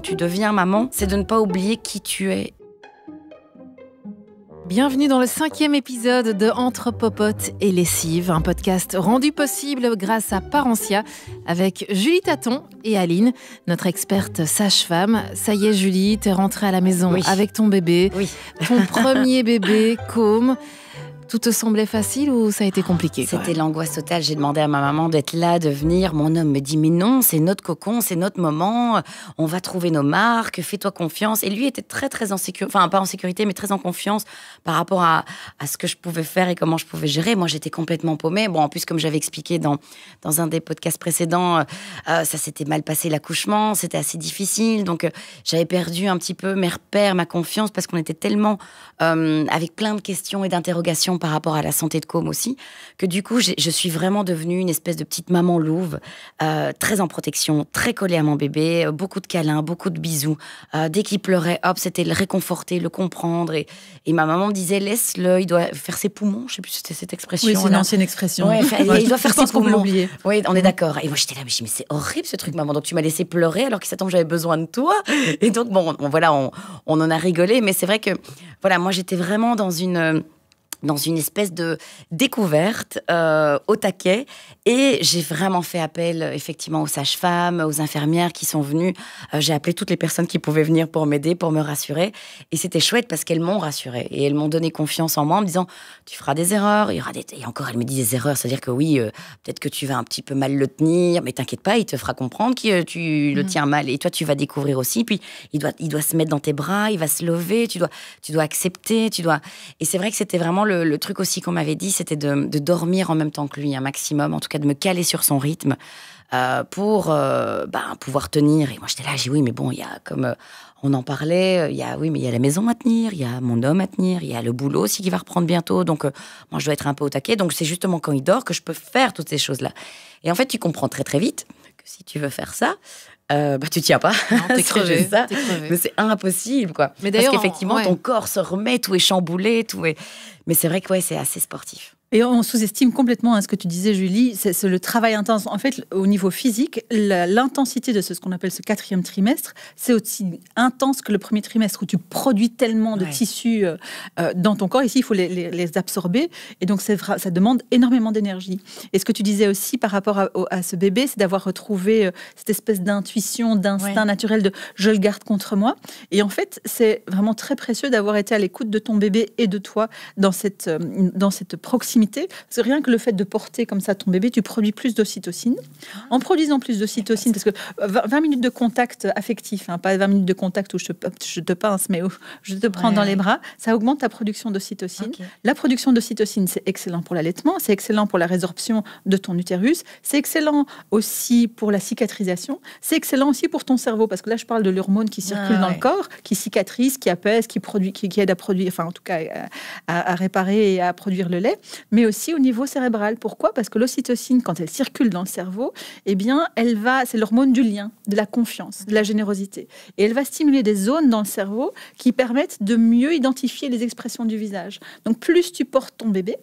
tu deviens maman, c'est de ne pas oublier qui tu es. Bienvenue dans le 5e épisode de Entre Popote et Lessive, un podcast rendu possible grâce à Parentia avec Julie Taton et Aline, notre experte sage-femme. Ça y est Julie, t'es rentrée à la maison avec ton bébé, ton premier bébé, Côme. Tout te semblait facile ou ça a été compliqué? C'était l'angoisse totale. J'ai demandé à ma maman d'être là, de venir. Mon homme me dit, mais non, c'est notre cocon, c'est notre moment. On va trouver nos marques, fais-toi confiance. Et lui était très, très en sécurité. Enfin, pas en sécurité, mais très en confiance par rapport à ce que je pouvais faire et comment je pouvais gérer. Moi, j'étais complètement paumée. Bon, en plus, comme j'avais expliqué dans un des podcasts précédents, ça s'était mal passé l'accouchement. C'était assez difficile. Donc, j'avais perdu un petit peu mes repères, ma confiance, parce qu'on était tellement avec plein de questions et d'interrogations par rapport à la santé de Côme aussi, que du coup, je suis vraiment devenue une espèce de petite maman louve, très en protection, très collée à mon bébé, beaucoup de câlins, beaucoup de bisous. Dès qu'il pleurait, hop, c'était le réconforter, le comprendre. Et ma maman me disait, laisse-le, il doit faire ses poumons. Je sais plus si c'était cette expression. Oui, c'est une ancienne expression. Ouais, il doit faire ses poumons. Oui, on est d'accord. Et moi, j'étais là, mais c'est horrible ce truc, maman. Donc, tu m'as laissé pleurer alors qu'il s'attend que j'avais besoin de toi. Et donc, bon, voilà, on en a rigolé. Mais c'est vrai que, voilà, moi, j'étais vraiment dans une espèce de découverte au taquet. Et j'ai vraiment fait appel, effectivement, aux sages-femmes, aux infirmières qui sont venues. J'ai appelé toutes les personnes qui pouvaient venir pour m'aider, pour me rassurer. Et c'était chouette parce qu'elles m'ont rassurée. Et elles m'ont donné confiance en moi en me disant, tu feras des erreurs. Et encore, elle me dit des erreurs. C'est-à-dire que oui, peut-être que tu vas un petit peu mal le tenir. Mais t'inquiète pas, il te fera comprendre que tu le tiens mal. Et toi, tu vas découvrir aussi. Puis, il doit se mettre dans tes bras, il va se lever. Tu dois accepter. Et c'est vrai que c'était vraiment le truc aussi qu'on m'avait dit, c'était de dormir en même temps que lui, un maximum, en tout cas de me caler sur son rythme pour pouvoir tenir. Et moi, j'étais là, j'ai dit oui, mais bon, il y a comme on en parlait, il y a la maison à tenir, il y a mon homme à tenir, il y a le boulot aussi qui va reprendre bientôt. Donc, moi, je dois être un peu au taquet. Donc, c'est justement quand il dort que je peux faire toutes ces choses-là. Et en fait, tu comprends très, très vite que si tu veux faire ça, tu tiens pas. Non, t'es crevé. Mais c'est impossible, quoi. Mais d'ailleurs, parce qu'effectivement, ton corps se remet, tout est chamboulé, Mais c'est vrai que c'est assez sportif. Et on sous-estime complètement ce que tu disais, Julie, c'est le travail intense. En fait, au niveau physique, l'intensité de ce qu'on appelle ce 4e trimestre, c'est aussi intense que le 1er trimestre où tu produis tellement de tissus dans ton corps. Ici, il faut les absorber. Et donc, ça demande énormément d'énergie. Et ce que tu disais aussi par rapport à ce bébé, c'est d'avoir retrouvé cette espèce d'intuition, d'instinct naturel de « je le garde contre moi ». Et en fait, c'est vraiment très précieux d'avoir été à l'écoute de ton bébé et de toi dans cette proximité. Parce que rien que le fait de porter comme ça ton bébé, tu produis plus d'ocytocine. En produisant plus d'ocytocine, parce que 20 minutes de contact affectif, pas 20 minutes de contact où je te pince, mais où je te prends dans les bras, ça augmente ta production d'ocytocine. Okay. La production d'ocytocine, c'est excellent pour l'allaitement, c'est excellent pour la résorption de ton utérus, c'est excellent aussi pour la cicatrisation, c'est excellent aussi pour ton cerveau, parce que là, je parle de l'hormone qui circule dans le corps, qui cicatrise, qui apaise, qui aide à produire, enfin en tout cas à réparer et à produire le lait, mais aussi au niveau cérébral. Pourquoi ? Parce que l'ocytocine, quand elle circule dans le cerveau, c'est l'hormone du lien, de la confiance, de la générosité. Et elle va stimuler des zones dans le cerveau qui permettent de mieux identifier les expressions du visage. Donc plus tu portes ton bébé,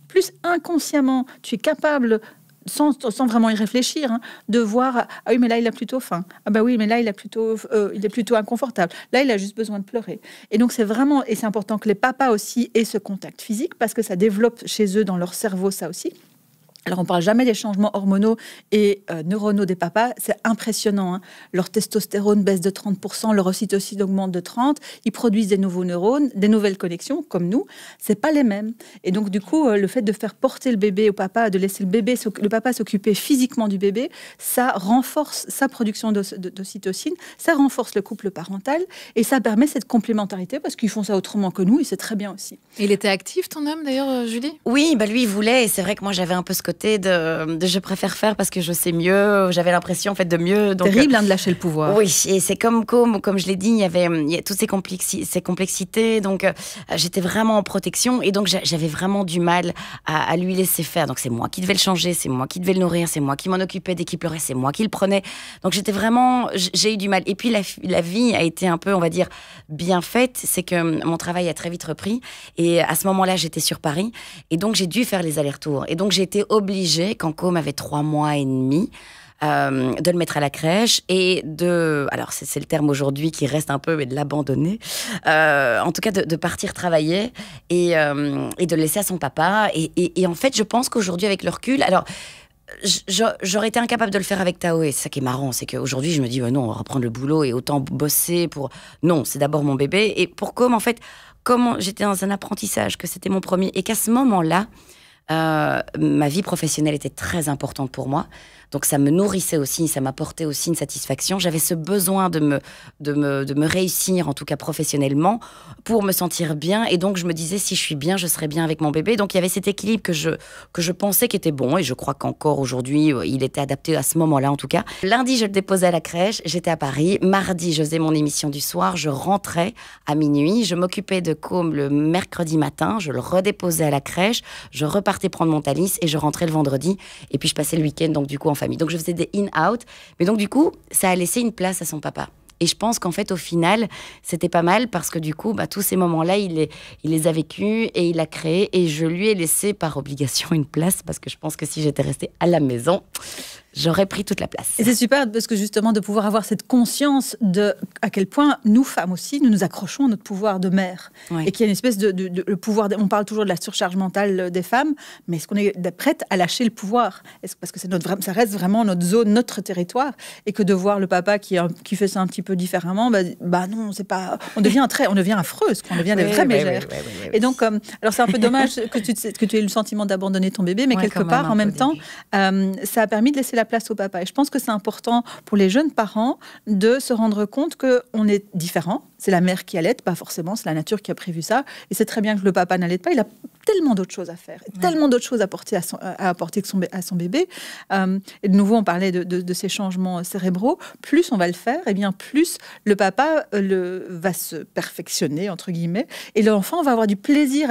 plus inconsciemment tu es capable, sans vraiment y réfléchir, de voir « Ah oui, mais là, il a plutôt faim. Ah bah oui, mais là, il est plutôt inconfortable. Là, il a juste besoin de pleurer. » Et donc, c'est important que les papas aussi aient ce contact physique parce que ça développe chez eux, dans leur cerveau, ça aussi. Alors, on ne parle jamais des changements hormonaux et neuronaux des papas. C'est impressionnant. Leur testostérone baisse de 30%, leur ocytocine augmente de 30%. Ils produisent des nouveaux neurones, des nouvelles connexions, comme nous. Ce n'est pas les mêmes. Et donc, du coup, le fait de faire porter le bébé au papa, de laisser le papa s'occuper physiquement du bébé, ça renforce sa production d'ocytocine, ça renforce le couple parental et ça permet cette complémentarité parce qu'ils font ça autrement que nous et c'est très bien aussi. Il était actif, ton homme, d'ailleurs, Julie ? Oui, lui, il voulait. Et c'est vrai que moi, j'avais un peu ce côté de je préfère faire parce que je sais mieux. J'avais l'impression en fait de mieux. Donc, terrible de lâcher le pouvoir. Oui, et c'est comme je l'ai dit, il y a toutes ces complexités. Donc j'étais vraiment en protection et donc j'avais vraiment du mal à lui laisser faire. Donc c'est moi qui devais le changer, c'est moi qui devais le nourrir, c'est moi qui m'en occupais dès qu'il pleurait, c'est moi qui le prenais. Donc j'ai eu du mal. Et puis la vie a été un peu, on va dire, bien faite. C'est que mon travail a très vite repris et à ce moment-là, j'étais sur Paris et donc j'ai dû faire les allers-retours. Et donc j'ai été obligée, quand Côme avait 3 mois et demi, de le mettre à la crèche et alors c'est le terme aujourd'hui qui reste un peu, mais de l'abandonner, en tout cas de partir travailler et de le laisser à son papa. Et en fait, je pense qu'aujourd'hui, avec le recul, alors j'aurais été incapable de le faire avec Tao, et c'est ça qui est marrant, c'est qu'aujourd'hui je me dis non, on va reprendre le boulot et autant bosser pour... Non, c'est d'abord mon bébé, et pour en fait, comment j'étais dans un apprentissage, que c'était mon premier, et qu'à ce moment-là, ma vie professionnelle était très importante pour moi. Donc ça me nourrissait aussi, ça m'apportait aussi une satisfaction. J'avais ce besoin de me réussir, en tout cas professionnellement, pour me sentir bien. Et donc je me disais, si je suis bien, je serai bien avec mon bébé. Donc il y avait cet équilibre que je pensais qui était bon. Et je crois qu'encore aujourd'hui, il était adapté à ce moment-là, en tout cas. Lundi, je le déposais à la crèche. J'étais à Paris. Mardi, je faisais mon émission du soir. Je rentrais à minuit. Je m'occupais de Côme le mercredi matin. Je le redéposais à la crèche. Je repartais prendre mon Thalys et je rentrais le vendredi. Et puis je passais le week-end, donc du coup en famille. Donc je faisais des in-out, mais donc du coup, ça a laissé une place à son papa. Et je pense qu'en fait, au final, c'était pas mal parce que du coup, tous ces moments-là, il les a vécus et il a créé. Et je lui ai laissé par obligation une place parce que je pense que si j'étais restée à la maison, j'aurais pris toute la place. Et c'est super parce que justement de pouvoir avoir cette conscience de à quel point nous femmes aussi nous accrochons à notre pouvoir de mère, et qu'il y a une espèce de le pouvoir. On parle toujours de la surcharge mentale des femmes, mais est-ce qu'on est prête à lâcher le pouvoir? Parce que ça reste vraiment notre zone, notre territoire, et que de voir le papa qui fait ça un petit peu différemment, non, c'est pas. On devient affreuse, on devient des vraies mégères. Oui. Et donc, alors c'est un peu dommage que tu aies eu le sentiment d'abandonner ton bébé, mais quelque part en même temps, ça a permis de laisser la place au papa. Et je pense que c'est important pour les jeunes parents de se rendre compte qu'on est différents. C'est la mère qui allaite, pas forcément, c'est la nature qui a prévu ça. Et c'est très bien que le papa n'allaite pas. Il a tellement d'autres choses à faire, tellement d'autres choses à apporter à son bébé. Et de nouveau, on parlait de ces changements cérébraux. Plus on va le faire, et bien plus le papa va se perfectionner, entre guillemets, et l'enfant va avoir du plaisir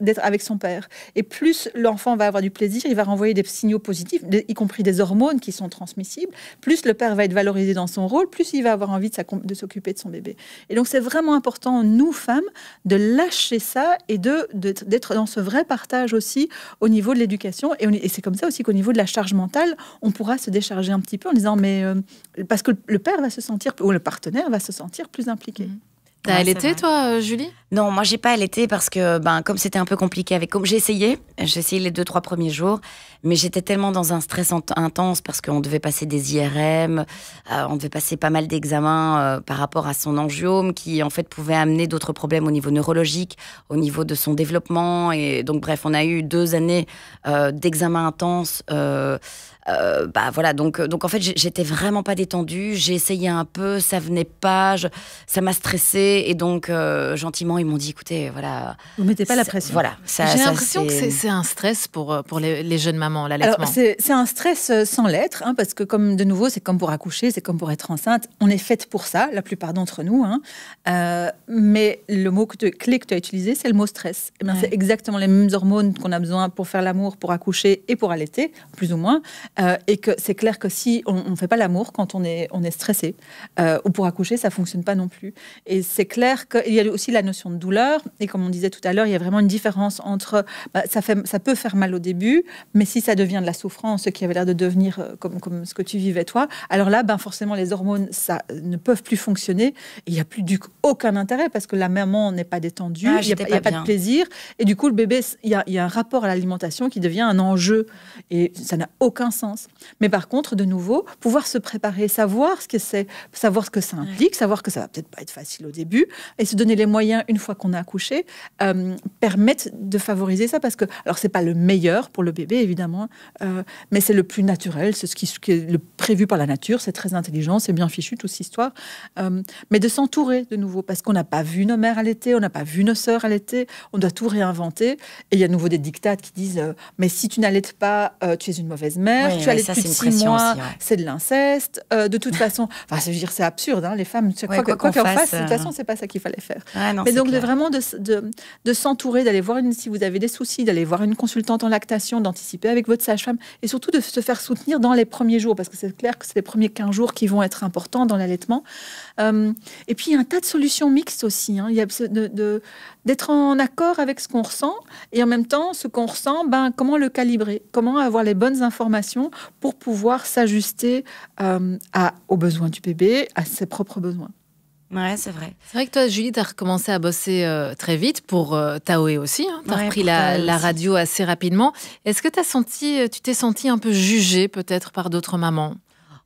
d'être avec son père. Et plus l'enfant va avoir du plaisir, il va renvoyer des signaux positifs, y compris des hormones qui sont transmissibles. Plus le père va être valorisé dans son rôle, plus il va avoir envie de s'occuper de son bébé. Et donc, c'est vraiment important, nous, femmes, de lâcher ça et d'être dans ce vrai partage aussi au niveau de l'éducation. Et c'est comme ça aussi qu'au niveau de la charge mentale, on pourra se décharger un petit peu en disant, parce que le père va se sentir, ou le partenaire va se sentir plus impliqué. T'as allaité, toi, Julie? Non, moi, j'ai pas allaité parce que, comme c'était un peu compliqué j'ai essayé les 2-3 premiers jours, mais j'étais tellement dans un stress intense parce qu'on devait passer des IRM, on devait passer pas mal d'examens par rapport à son angiome qui, en fait, pouvait amener d'autres problèmes au niveau neurologique, au niveau de son développement. Et donc, bref, on a eu 2 années d'examens intenses. Voilà, donc en fait, j'étais vraiment pas détendue. J'ai essayé un peu, ça venait pas, ça m'a stressée. Et donc, gentiment, ils m'ont dit, écoutez, voilà. Vous mettez pas la pression. Voilà. J'ai l'impression que c'est un stress pour les jeunes mamans, l'allaitement. C'est un stress sans l'être, parce que de nouveau, c'est comme pour accoucher, c'est comme pour être enceinte. On est faite pour ça, la plupart d'entre nous. Mais le mot clé que tu as utilisé, c'est le mot stress. C'est exactement les mêmes hormones qu'on a besoin pour faire l'amour, pour accoucher et pour allaiter, plus ou moins. Et que c'est clair que si on ne fait pas l'amour quand on est stressé, ou pour accoucher, ça ne fonctionne pas non plus. Et c'est clair qu'il y a aussi la notion de douleur. Et comme on disait tout à l'heure, il y a vraiment une différence entre... ça peut faire mal au début, mais si ça devient de la souffrance, ce qui avait l'air de devenir comme ce que tu vivais toi, alors là, forcément, les hormones ne peuvent plus fonctionner. Et il n'y a plus aucun intérêt parce que la maman n'est pas détendue, il n'y a pas de plaisir. Et du coup, le bébé, il y a un rapport à l'alimentation qui devient un enjeu. Et ça n'a aucun sens. Mais par contre, de nouveau, pouvoir se préparer, savoir ce que c'est, savoir ce que ça implique, savoir que ça va peut-être pas être facile au début, et se donner les moyens une fois qu'on a accouché, permettent de favoriser ça, parce que, alors c'est pas le meilleur pour le bébé évidemment, mais c'est le plus naturel, c'est ce qui est le prévu par la nature, c'est très intelligent, c'est bien fichu toute cette histoire, mais de s'entourer de nouveau, parce qu'on n'a pas vu nos mères allaiter, on n'a pas vu nos sœurs allaiter, on doit tout réinventer, et il y a de nouveau des dictates qui disent mais si tu n'allaites pas, tu es une mauvaise mère, tu allaites plus de 6 mois, aussi, c'est de l'inceste, de toute façon, je veux dire, c'est absurde, les femmes, quoi qu'on fasse, de toute façon, c'est pas ça qu'il fallait faire. Non, mais donc, vraiment de s'entourer, d'aller voir si vous avez des soucis, d'aller voir une consultante en lactation, d'anticiper avec votre sage-femme, et surtout de se faire soutenir dans les premiers jours, parce que c'est clair que c'est les premiers 15 jours qui vont être importants dans l'allaitement. Et puis, il y a un tas de solutions mixtes aussi. Il y a d'être en accord avec ce qu'on ressent, et en même temps, ce qu'on ressent, comment le calibrer, comment avoir les bonnes informations alimentation pour pouvoir s'ajuster aux besoins du bébé, à ses propres besoins. Ouais, c'est vrai. C'est vrai que toi, Julie, tu as recommencé à bosser très vite pour Taoé aussi. Hein. Tu as repris la radio assez rapidement. Est-ce que tu t'es sentie un peu jugée peut-être par d'autres mamans ?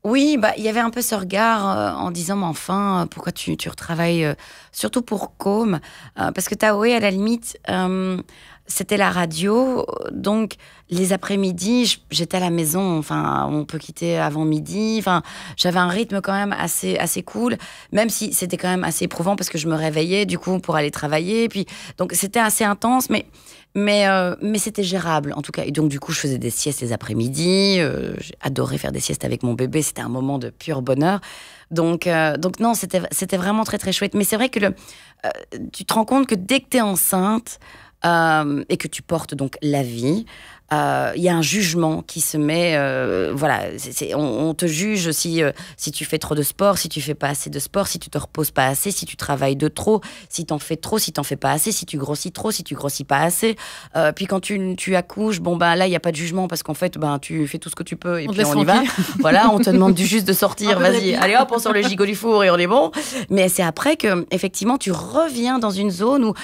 Oui, il y avait un peu ce regard en disant, mais enfin, pourquoi tu retravailles surtout pour Com, parce que Taoé, à la limite, c'était la radio, donc les après-midi, j'étais à la maison, enfin, on peut quitter avant midi, enfin, j'avais un rythme quand même assez cool, même si c'était quand même assez éprouvant parce que je me réveillais, du coup, pour aller travailler, puis, donc c'était assez intense, mais c'était gérable, en tout cas. Et donc, du coup, je faisais des siestes les après-midi. J'ai adoré faire des siestes avec mon bébé. C'était un moment de pur bonheur. Donc non, c'était vraiment très, très chouette. Mais c'est vrai que tu te rends compte que dès que tu es enceinte et que tu portes donc la vie, il y a un jugement qui se met. On te juge si tu fais trop de sport, si tu fais pas assez de sport, si tu te reposes pas assez, si tu travailles de trop, si t'en fais trop, si t'en fais pas assez, si tu grossis trop, si tu grossis pas assez. Puis quand tu accouches, là il y a pas de jugement parce qu'en fait tu fais tout ce que tu peux et puis on y va. Voilà, on te demande juste de sortir, vas-y, allez hop, on sort le gigot du four et on est bon. Mais c'est après que effectivement tu reviens dans une zone où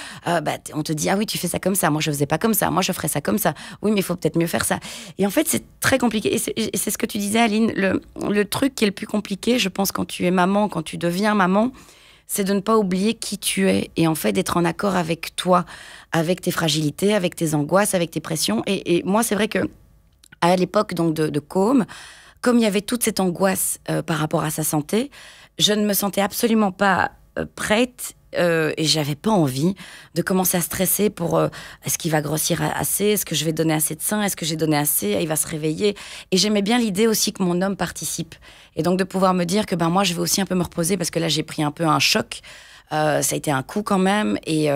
on te dit ah oui tu fais ça comme ça, moi je faisais pas comme ça, moi je ferais ça comme ça. Oui mais il faut peut-être mieux faire ça. Et en fait, c'est très compliqué. Et c'est ce que tu disais, Aline. Le truc qui est le plus compliqué, je pense, quand tu es maman, quand tu deviens maman, c'est de ne pas oublier qui tu es. Et en fait, d'être en accord avec toi, avec tes fragilités, avec tes angoisses, avec tes pressions. Et moi, c'est vrai que à l'époque donc de Com, comme il y avait toute cette angoisse par rapport à sa santé, je ne me sentais absolument pas prête et j'avais pas envie de commencer à stresser pour est-ce qu'il va grossir assez, est-ce que je vais donner assez de sein, est-ce que j'ai donné assez, il va se réveiller. Et j'aimais bien l'idée aussi que mon homme participe. Et donc de pouvoir me dire que moi je vais aussi un peu me reposer parce que là j'ai pris un peu un choc. Ça a été un coup quand même. Et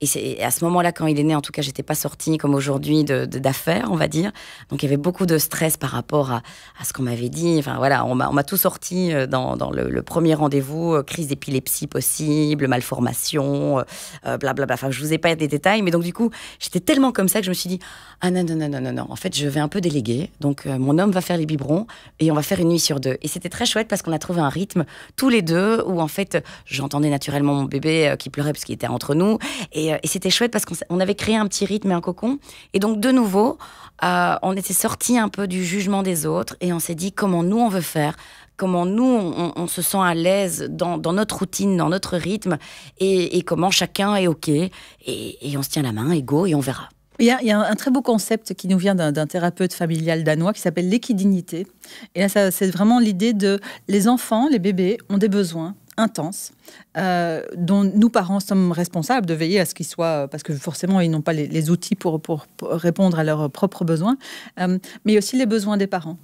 c'est à ce moment-là, quand il est né, en tout cas, j'étais pas sortie comme aujourd'hui d'affaires, on va dire. Donc, il y avait beaucoup de stress par rapport à ce qu'on m'avait dit. Enfin, voilà, on m'a tout sorti dans le premier rendez-vous. Crise d'épilepsie possible, malformation, blablabla. Enfin, je vous ai pas des détails. Mais donc, du coup, j'étais tellement comme ça que je me suis dit, ah non. En fait, je vais un peu déléguer. Donc, mon homme va faire les biberons et on va faire une nuit sur 2. Et c'était très chouette parce qu'on a trouvé un rythme tous les deux où, en fait, j'entendais naturellement mon bébé qui pleurait parce qu'il était entre nous. Et c'était chouette parce qu'on avait créé un petit rythme et un cocon. Et donc, de nouveau, on était sortis un peu du jugement des autres et on s'est dit comment nous, on veut faire, comment nous, on se sent à l'aise dans notre routine, dans notre rythme et comment chacun est OK. Et on se tient la main et go et on verra. Il y a un très beau concept qui nous vient d'un thérapeute familial danois qui s'appelle l'équidignité. Et là, c'est vraiment l'idée de les enfants, les bébés ont des besoins intenses, dont nous, parents, sommes responsables de veiller à ce qu'ils soient, parce que forcément, ils n'ont pas les outils pour répondre à leurs propres besoins, mais aussi les besoins des parents.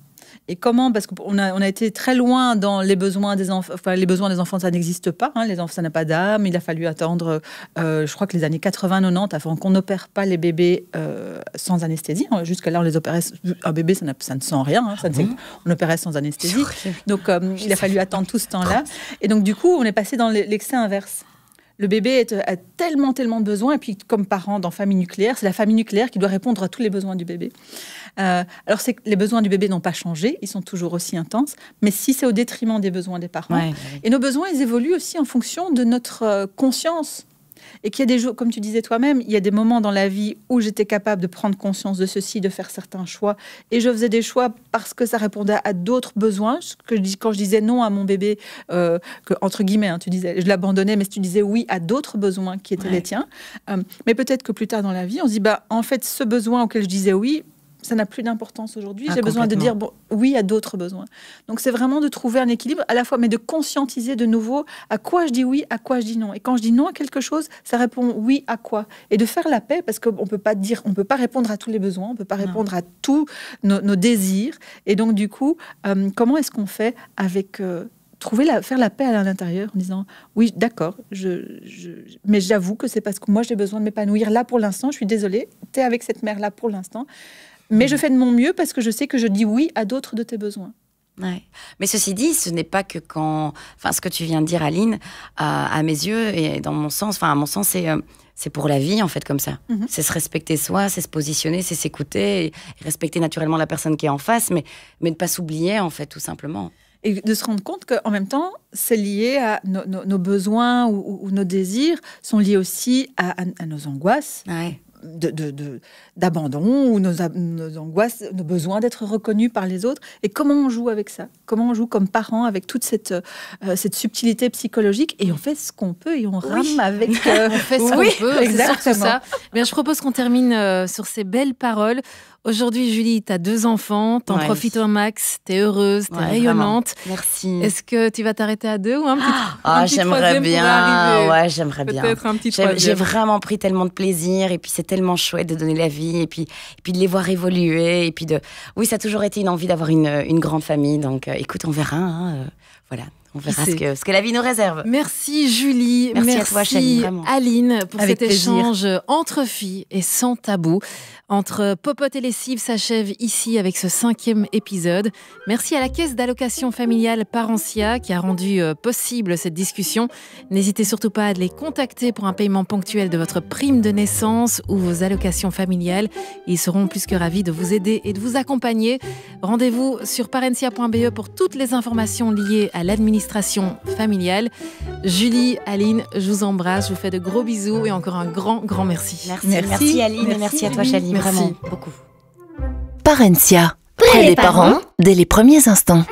Et comment, parce qu'on a été très loin dans les besoins des enfants. Enfin, les besoins des enfants, ça n'existe pas. Hein, les enfants, ça n'a pas d'âme. Il a fallu attendre, je crois que les années 80-90, avant qu'on n'opère pas les bébés sans anesthésie. Jusqu'à là, on les opérait. Un bébé, ça ne sent rien. Hein, on opérait sans anesthésie. Donc, il a fallu attendre tout ce temps-là. Et donc, du coup, on est passé dans l'excès inverse. Le bébé a tellement de besoins. Et puis, comme parent dans famille nucléaire, c'est la famille nucléaire qui doit répondre à tous les besoins du bébé. Alors, les besoins du bébé n'ont pas changé. Ils sont toujours aussi intenses. Mais si c'est au détriment des besoins des parents. Ouais. Et nos besoins, ils évoluent aussi en fonction de notre conscience. Et qu'il y a des jours, comme tu disais toi-même, il y a des moments dans la vie où j'étais capable de prendre conscience de ceci, de faire certains choix. Et je faisais des choix parce que ça répondait à d'autres besoins. Quand je disais non à mon bébé, entre guillemets, hein, tu disais, je l'abandonnais, mais tu disais oui à d'autres besoins qui étaient les tiens. Mais peut-être que plus tard dans la vie, on se dit, en fait, ce besoin auquel je disais oui, ça n'a plus d'importance aujourd'hui. J'ai besoin de dire oui à d'autres besoins. Donc, c'est vraiment de trouver un équilibre à la fois, mais de conscientiser de nouveau à quoi je dis oui, à quoi je dis non. Et quand je dis non à quelque chose, ça répond oui à quoi. Et de faire la paix, parce qu'on peut pas répondre à tous les besoins, on peut pas répondre à tous nos désirs. Et donc, du coup, comment est-ce qu'on fait avec... faire la paix à l'intérieur en disant oui, d'accord, mais j'avoue que c'est parce que moi j'ai besoin de m'épanouir là pour l'instant, je suis désolée, tu es avec cette mère là pour l'instant, mais je fais de mon mieux parce que je sais que je dis oui à d'autres de tes besoins. Ouais. Mais ceci dit, ce n'est pas que ce que tu viens de dire, Aline, à mes yeux et à mon sens, c'est c'est pour la vie, en fait, comme ça. C'est se respecter soi, c'est se positionner, c'est s'écouter, et respecter naturellement la personne qui est en face, mais ne pas s'oublier, en fait, tout simplement. Et de se rendre compte qu'en même temps, c'est lié à nos besoins ou nos désirs sont liés aussi à nos angoisses. Ouais. D'abandon ou nos angoisses, nos besoins d'être reconnus par les autres. Et comment on joue avec ça? Comment on joue comme parents avec toute cette subtilité psychologique? Et on fait ce qu'on peut et on rame avec... On fait ce qu'on peut, exactement. C'est surtout ça. Bien, je propose qu'on termine sur ces belles paroles. Aujourd'hui, Julie, tu as 2 enfants, t'en profites au max, t'es heureuse, t'es rayonnante. Vraiment. Merci. Est-ce que tu vas t'arrêter à 2 ou un petit j'aimerais bien. Ouais, j'aimerais bien. Peut-être un petit troisième. J'ai vraiment pris tellement de plaisir et puis c'est tellement chouette de donner la vie et puis de les voir évoluer et puis oui, ça a toujours été une envie d'avoir une grande famille. Donc, écoute, on verra. Voilà. On verra ce que la vie nous réserve. Merci Julie, merci à toi, Chani, vraiment. Aline pour avec cet plaisir. échange entre filles et sans tabou. Entre Popote et lessive s'achève ici avec ce 5e épisode. Merci à la Caisse d'allocation familiale Parentia qui a rendu possible cette discussion. N'hésitez surtout pas à les contacter pour un paiement ponctuel de votre prime de naissance ou vos allocations familiales. Ils seront plus que ravis de vous aider et de vous accompagner. Rendez-vous sur parentia.be pour toutes les informations liées à l'administration familiale. Julie, Aline, je vous embrasse, je vous fais de gros bisous et encore un grand merci. Merci Aline et merci à toi Chani. Merci vraiment beaucoup. Parentia, près des parents dès les premiers instants.